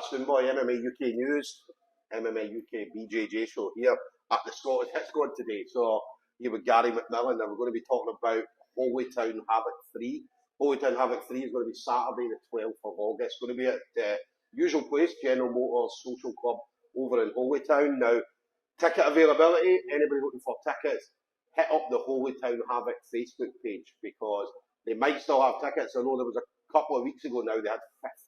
Stoomboy, MMA UK News, MMA UK BJJ show here at the Scottish Hit Squad today. So here with Gary McMillan, and we're going to be talking about Holytown Havoc 3. Holytown Havoc 3 is going to be Saturday the 12th of August. It's going to be at the usual place, General Motors Social Club over in Holytown. Now, ticket availability, anybody looking for tickets, hit up the Holytown Havoc Facebook page because they might still have tickets. I know there was a couple of weeks ago now they had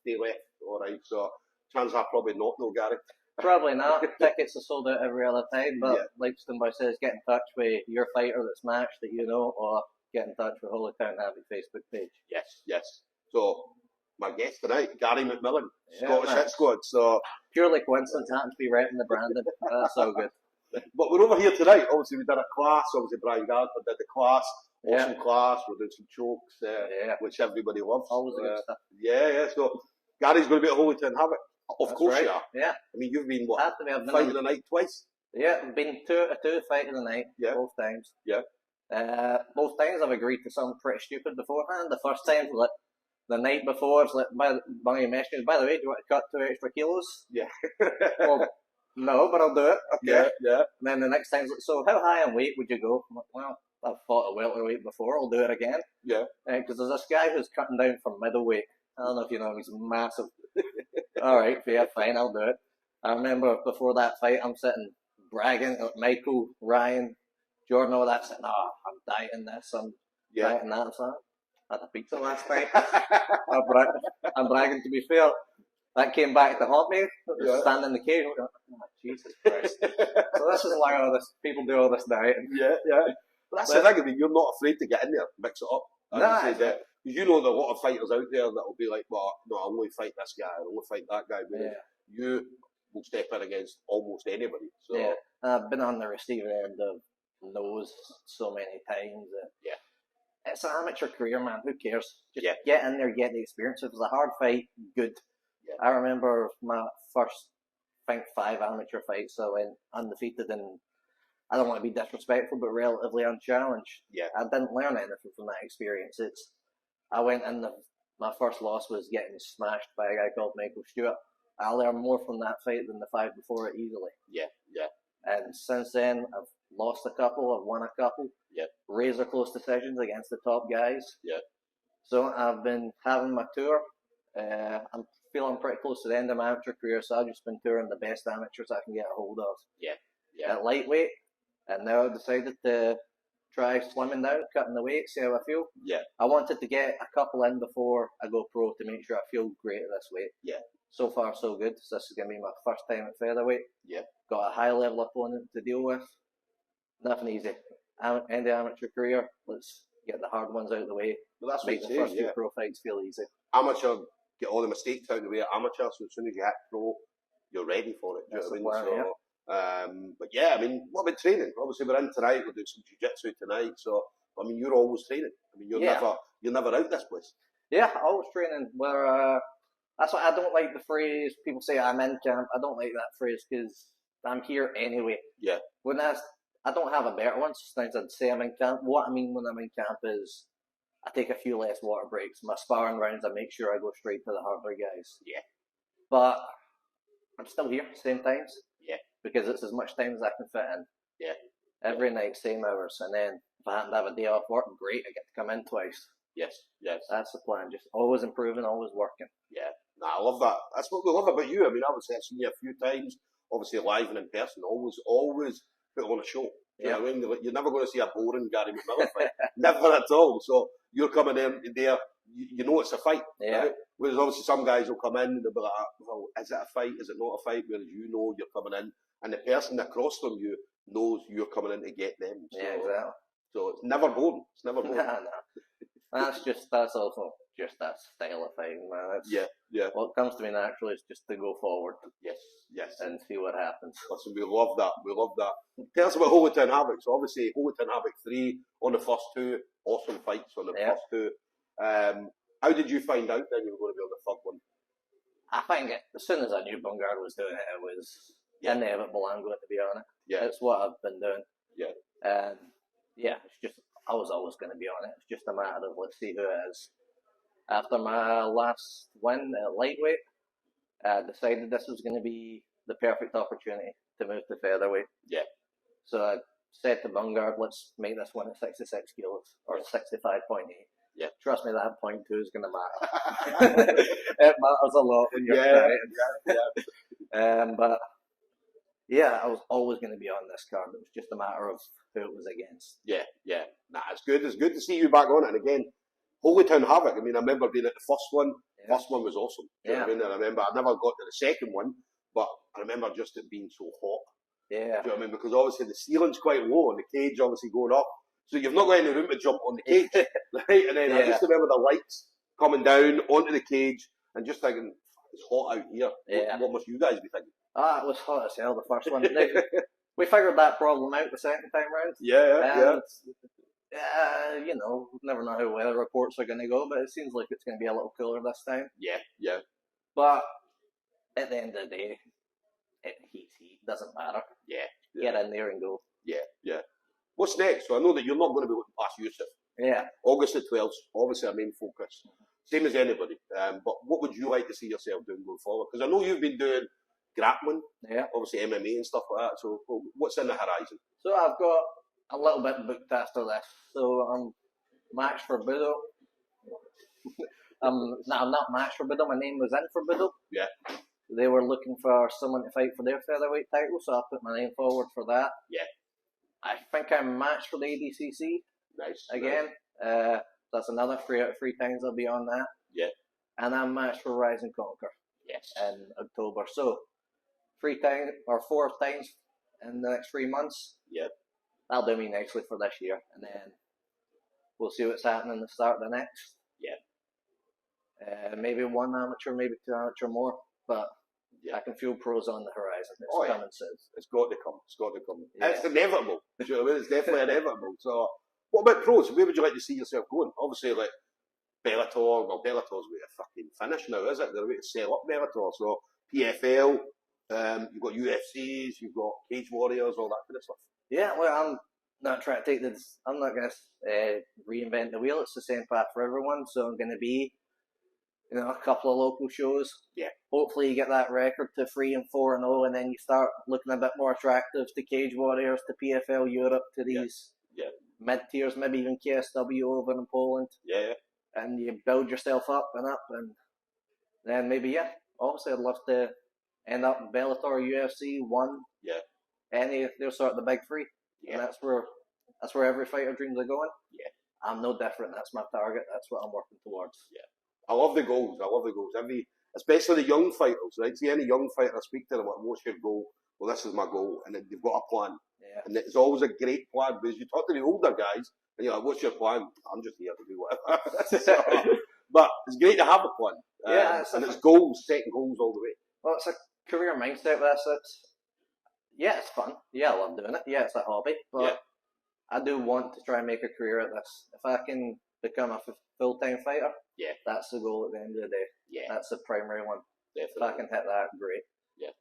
50 left. Alright, so chances are probably not, no, Gary. Probably not. Tickets are sold out every other time, but Yeah. like Stoomboy says, get in touch with your fighter that's matched that you know, or get in touch with Holytown Havoc Facebook page. Yes. So, my guest tonight, Gary McMillan, Yeah, Scottish man. Hit Squad. So, Purely coincidence, happened to be right in the Brandon. That's so good. but we're over here tonight. Obviously, we did a class. Obviously, Brian Gardner did the class. Awesome Yeah. class. We're doing some chokes, Yeah. which everybody loves. Always the good stuff. Yeah. So, Gary's going to be at Holytown Havoc. Of That's course right. you are. Yeah. I mean, you've been, Had to be. I've been fighting the night twice? Yeah, been a two fight of the night, Yeah. both times. Yeah. Both times I've agreed to something pretty stupid beforehand. The first time, like, the night before, it's like, by your message, by the way, do you want to cut 2 extra kilos? Yeah. Well, no, but I'll do it. Okay. Yeah. And then the next time, it's like, so how high in weight would you go? I'm like, well, I've fought a welterweight before, I'll do it again. Yeah. Because there's this guy who's cutting down from middleweight. I don't know if you know him, he's massive. Alright, yeah, fine, I'll do it. I remember before that fight, I'm sitting bragging at Michael, Ryan, Jordan, all that, saying, oh, I'm dieting this, I'm dieting that. I'm saying, I had a pizza last night. I'm bragging, to be fair. That came back to haunt me. Standing in the cage, going, oh, Jesus Christ. So this is why all this people do all this dieting. Yeah. But that's the thing. I mean, you're not afraid to get in there, mix it up. Because you know there are a lot of fighters out there that will be like, well, no, I'll only fight this guy, I'll only fight that guy. But you will step in against almost anybody. So yeah, I've been on the receiving end of no's so many times. It's an amateur career, man. Who cares? Just get in there, get the experience. If it's a hard fight, good. Yeah. I remember my first, I think, 5 amateur fights. So I went undefeated, and I don't want to be disrespectful, but relatively unchallenged. Yeah. I didn't learn anything from that experience. I went in, my first loss was getting smashed by a guy called Michael Stewart. I learned more from that fight than the 5 before it easily. Yeah. And since then, I've lost a couple, I've won a couple. Yeah. Razor close decisions against the top guys. Yeah. So I've been having my tour. I'm feeling pretty close to the end of my amateur career, so I've just been touring the best amateurs I can get a hold of. Yeah. At lightweight, and now I've decided to try slimming down, cutting the weight, see how I feel. Yeah. I wanted to get a couple in before I go pro to make sure I feel great at this weight. Yeah. So far, so good. So this is going to be my first time at featherweight. Yeah. Got a high level opponent to deal with. Nothing easy. End of amateur career. Let's get the hard ones out of the way. Well, that's make the first 2 pro fights feel easy. Amateur, get all the mistakes out of the way at amateur, so as soon as you hit pro, you're ready for it. That's Do you the know what I plan, mean? But yeah, I mean, what about training? Obviously, we're in tonight. We're doing some jiu-jitsu tonight. So, I mean, you're always training. I mean, you're never out this place. Yeah, always training. That's why I don't like the phrase. People say I'm in camp. I don't like that phrase because I'm here anyway. Yeah. I don't have a better one. Sometimes I'd say I'm in camp. What I mean when I'm in camp is I take a few less water breaks. My sparring rounds, I make sure I go straight to the harder guys. Yeah. But I'm still here, same times. Yeah. Because it's as much time as I can fit in. Yeah. Every night, same hours. And then if I happen to have a day off work, great, I get to come in twice. Yes. That's the plan. Just always improving, always working. Yeah. Nah, I love that. That's what we love about you. I mean, obviously, I've seen you a few times, obviously live and in person, always put on a show. You know what I mean? You're never going to see a boring Gary McMillan fight. Never at all. So you're coming in there, you know it's a fight. Yeah. Right? Whereas obviously some guys will come in and they'll be like, well, is it a fight? Is it not a fight? Whereas you know you're coming in and the person across from you knows you're coming in to get them. So, yeah, exactly. So it's never boring. It's never boring. That's also just that style of fighting, man. What comes to me naturally is just to go forward. Yes. And see what happens. Listen, we love that. Tell us about Holytown Havoc. So obviously Holytown Havoc 3 on the first 2. Awesome fights on the first 2. How did you find out then you were going to be on the third one? I think as soon as I knew Bungard was doing it, it was inevitable I'm going to be on it. Yeah. It's what I've been doing. Yeah. And it's just, I was always going to be on it. It's just a matter of let's see who it is. After my last win at lightweight, decided this was going to be the perfect opportunity to move to featherweight. Yeah. So I said to Bungard, let's make this one at 66 kilos or 65.8. Yeah. Trust me, that 0.2 is going to matter. It matters a lot when you're fighting. But yeah, I was always going to be on this card. It was just a matter of who it was against. Yeah. Nah, it's good. It's good to see you back on it. And again, Holytown Havoc. I mean, I remember being at the first one. Yeah. First one was awesome. Do you know what I mean? And I remember I never got to the second one, but I remember just it being so hot. Yeah. Do you know what I mean? Because obviously the ceiling's quite low and the cage obviously going up. So you've not got any room to jump on the cage. Right? And then I just remember the lights coming down onto the cage and just thinking, it's hot out here. Yeah. What must you guys be thinking? It was hot as hell, the first one. We figured that problem out the second time round. Yeah. You know, never know how weather reports are going to go, but it seems like it's going to be a little cooler this time. Yeah. But at the end of the day, heat doesn't matter. Yeah. Get in there and go. Yeah. What's next? So I know that you're not going to be looking past Yusuf. Yeah. August the 12th, obviously our main focus. Same as anybody. But what would you like to see yourself doing going forward? Because I know you've been doing grappling, obviously MMA and stuff like that. So what's in the horizon? So I've got a little bit booked after this. So I'm matched for Budo. I'm not matched for Budo. My name was in for Budo. Yeah. They were looking for someone to fight for their featherweight title, so I put my name forward for that. Yeah. I think I'm matched for the ADCC. Nice. Again. That's another 3 out of 3 times I'll be on that. Yeah. And I'm matched for Rise and Conquer. Yes. In October. So 4 times in the next 3 months. Yeah. That'll do me nicely for this year. And then we'll see what's happening at the start of the next. Yeah. Maybe 1 amateur, maybe 2 amateur more. But I can feel pros on the horizon. It's coming soon. It's got to come. It's got to come. Yeah. It's inevitable. Do you know what I mean? It's definitely inevitable. So what about pros? Where would you like to see yourself going? Obviously, like Bellator. Well, Bellator's way to fucking finish now, is it? They're way to sell up Bellator. So PFL, you've got UFCs, you've got Cage Warriors, all that kind of stuff. Yeah, well, I'm not trying to take this. I'm not going to reinvent the wheel. It's the same path for everyone. So I'm going to be, a couple of local shows. Yeah. Hopefully you get that record to 3-4-0, and then you start looking a bit more attractive to Cage Warriors, to PFL Europe, to these mid-tiers, maybe even KSW over in Poland. Yeah. And you build yourself up, and then maybe, obviously I'd love to end up in Bellator, UFC, ONE. Yeah. They're sort of the big 3. Yeah. And that's where every fighter dreams of going. Yeah. I'm no different. That's my target. That's what I'm working towards. Yeah. I love the goals. Especially the young fighters, right? See any young fighter, I speak to them, like, what's your goal? Well, this is my goal. And then they've got a plan. Yeah. And it's always a great plan, because you talk to the older guys, and you're like, what's your plan? I'm just here to do whatever. But it's great to have a plan. And it's goals, setting goals all the way. Well, it's a career mindset with this. It's fun. I love doing it. It's a hobby. But I do want to try and make a career at this. If I can become a full-time fighter, that's the goal at the end of the day. Yeah. That's the primary one. Definitely. If I can hit that, great. Yeah.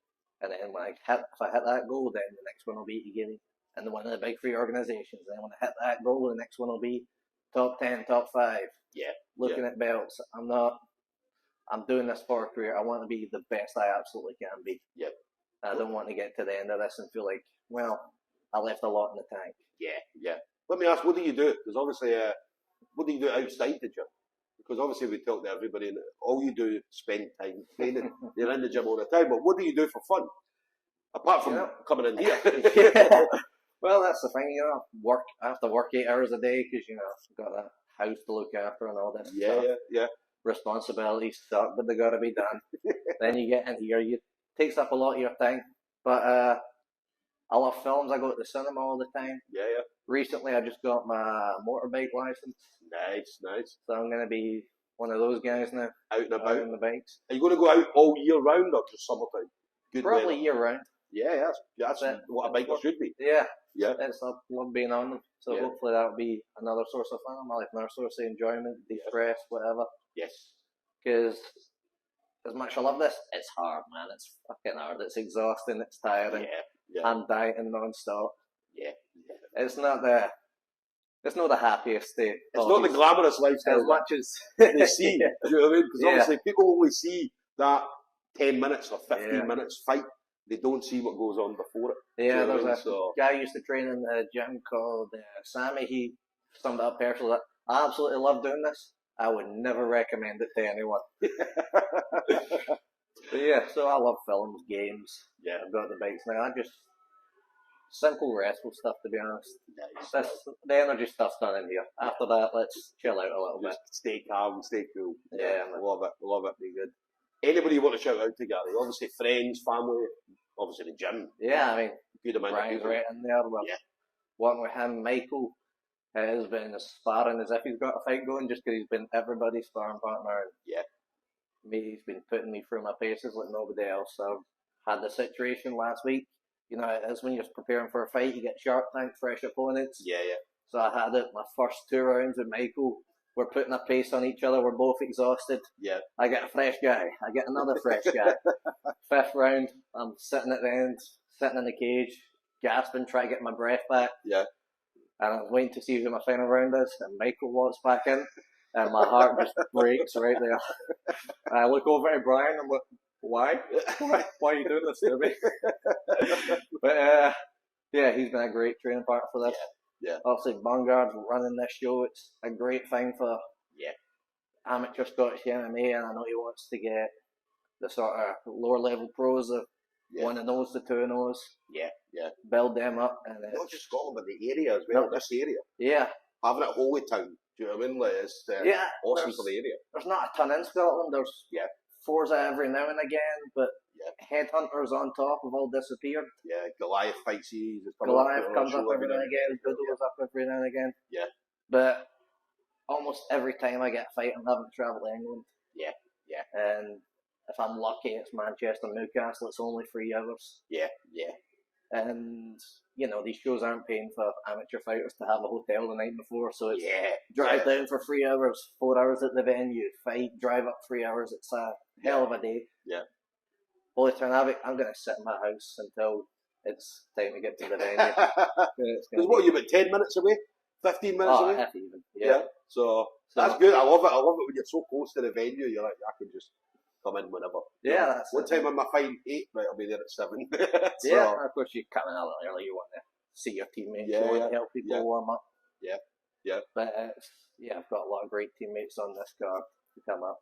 And then if I hit that goal, then the next one will be to get in one of the big 3 organizations. And then when I hit that goal, the next one will be top 10, top 5. Yeah. Looking at belts. I'm doing this for a career. I want to be the best I absolutely can be. Yep. I don't want to get to the end of this and feel like, well, I left a lot in the tank. Yeah. Let me ask, what do you do? Because obviously, what do you do outside the gym? Because obviously we talk to everybody, and all you do is spend time training. You're in the gym all the time, but what do you do for fun? Apart from coming in here. Well, that's the thing, I have to work 8 hours a day because, I've got a house to look after and all this stuff. Yeah. Responsibilities suck, but they got to be done. Then you get in here, it takes up a lot of your time. But I love films. I go to the cinema all the time. Yeah. Recently, I just got my motorbike license. Nice. So I'm going to be one of those guys now. Out and about. On the bikes. Are you going to go out all year round or just summertime? Probably year round. Yeah, that's what a biker should be. Yeah. Yeah. I love being on them. So hopefully that'll be another source of fun, like another source of enjoyment, de-stress, whatever. Yes. Because as much as I love this, it's hard, man. It's fucking hard. It's exhausting. It's tiring. Yeah. I'm dieting non-stop. Yeah. It's not the happiest state. It's not the glamorous lifestyle as much as they see. Do you know what I mean? Because obviously people only see that 10 minutes or 15 minutes fight, they don't see what goes on before it. Yeah, there's a guy who used to train in the gym called Sammy. He summed it up personally that I absolutely love doing this. I would never recommend it to anyone. But yeah, so I love films, games. Yeah, I've got the bikes now. I just simple restful stuff, to be honest. The energy stuff's done in here. After that, let's chill out a little bit. Stay calm, stay cool. Yeah, love it. Be good. Anybody you want to shout out to, Gary? Obviously, friends, family, obviously the gym. Yeah, I mean, good amount Brian's of people. right in there. Working with him, Michael has been as sparring as if he's got a fight going, just because he's been everybody's sparring partner. He's been putting me through my paces like nobody else. So I had the situation last week. You know, as when you're preparing for a fight, you get Shark Tank, fresh opponents. So I had it my first 2 rounds with Michael. We're putting a pace on each other. We're both exhausted. I get a fresh guy. I get another fresh guy. 5th round, I'm sitting at the end, sitting in the cage, gasping, trying to get my breath back. And I'm waiting to see who my final round is. And Michael walks back in, and my heart just breaks right there. And I look over at Brian and I'm like, why? Why are you doing this to me? But yeah, he's been a great training partner for this. Obviously, Vanguard's running this show. It's a great thing for amateur Scottish MMA, and I know he wants to get the sort of lower level pros of 1 of those to 2 of those. Build them up. And not just Scotland, but the area as well. This area. Having it at Holytown. Do you know what I mean? Like, it's awesome for the area. There's not a ton in Scotland. There's Forza every now and again, but Headhunters on top have all disappeared. Goliath fight series. Goliath comes up every now and again. Doodle is up every now and again. But almost every time I get a fight, I'm having to travel to England. And if I'm lucky, it's Manchester, Newcastle. It's only 3 hours. And, you know, these shows aren't paying for amateur fighters to have a hotel the night before, so it's drive down for 3 hours, 4 hours at the venue, fight, drive up 3 hours. It's a hell of a day. Holytown Havoc, I'm going to sit in my house until it's time to get to the venue. Because what, you're about 10 minutes away? 15 minutes away? Half even. So that's good. I love it. When you're so close to the venue, you're like, I can just come in whenever. What time am I fighting? 8? Right, I'll be there at 7. Of course, you come in a little early. You want to see your teammates. You want to help people warm up. But I've got a lot of great teammates on this card to come up.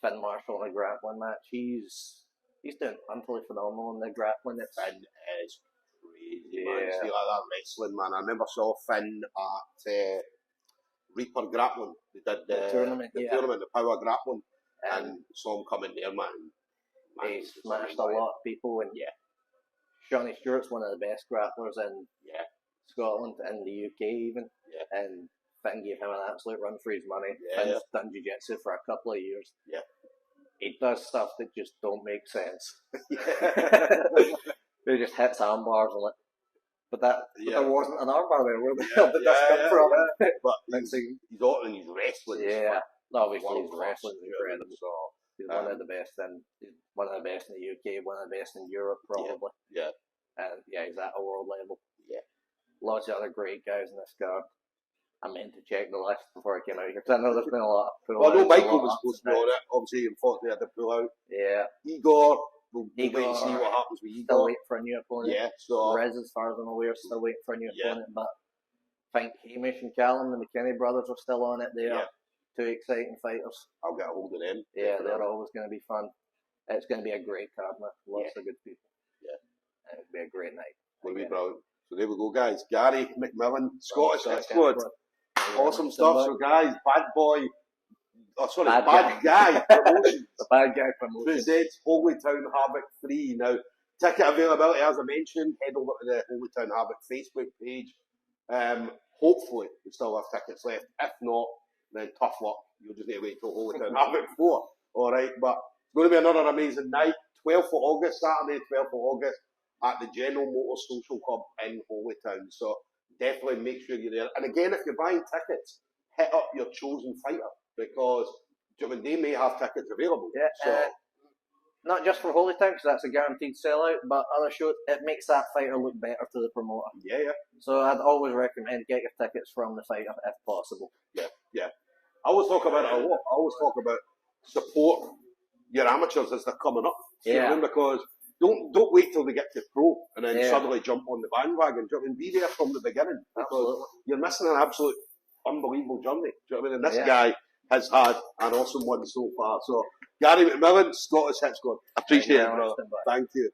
Finn Marshall in a grappling match. He's doing utterly phenomenal in the grappling. Finn is crazy, man. See, like that wrestling, man. I remember saw Finn at Reaper Grappling. They did the tournament, the Power Grappling. And saw him coming there, man. He smashed a lot of people, and Shawnee Stewart's one of the best grapplers in Scotland and the UK even. And Finn gave him an absolute run for his money. Finn's done jiu-jitsu for a couple of years. He does stuff that just don't make sense. He just hits arm bars and but there wasn't an armbar there. Where the hell did that come from? But he's all in his wrestling. Obviously, his wrestling is incredible. So he's one of the best in the UK, one of the best in Europe, probably. And he's at a world level. Lots of other great guys in this card. I meant to check the list before I came out here because I know there's been a lot of pull-outs. Well, I know Michael was supposed to be on it. Obviously, unfortunately, had to pull out. Igor. We'll wait and see what happens with Igor. Still waiting for a new opponent. So Rez, as far as I'm aware, still waiting for a new opponent. But I think Hamish and Callum, the McKinney brothers, are still on it. They are 2 exciting fighters. I'll get a hold of them. They're always going to be fun. It's going to be a great card, man. Lots of good people. And it'll be a great night. It'll be brilliant. So there we go, guys. Gary McMillan, Scottish Squad. Awesome stuff. So, guys, Bad Guy Promotions. The Bad Guy Promotions. Presents Holytown Havoc 3. Now, ticket availability, as I mentioned, head over to the Holytown Havoc Facebook page. Hopefully, we still have tickets left. If not, then tough luck. You'll just need to wait till Holytown Havoc 4. Alright, but it's going to be another amazing night. 12th of August, Saturday, 12th of August, at the General Motors Social Club in Holytown. So, definitely make sure you're there. And again, if you're buying tickets, hit up your chosen fighter because they may have tickets available. Not just for Holytown, because that's a guaranteed sellout, but other shows, it makes that fighter look better to the promoter. So I'd always recommend get your tickets from the fighter if possible. I always talk about it a lot. I always talk about support your amateurs as they're coming up. You know what I Yeah. mean? Because don't wait till they get to pro and then Yeah. suddenly jump on the bandwagon. Do you know what I mean? Be there from the beginning, because Absolutely. you're missing an absolute unbelievable journey. Do you know what I mean? And this Yeah. guy has had an awesome one so far. So Gary McMillan, Scottish Hip Squad. Appreciate it, very much, brother. Stoomboy. Thank you.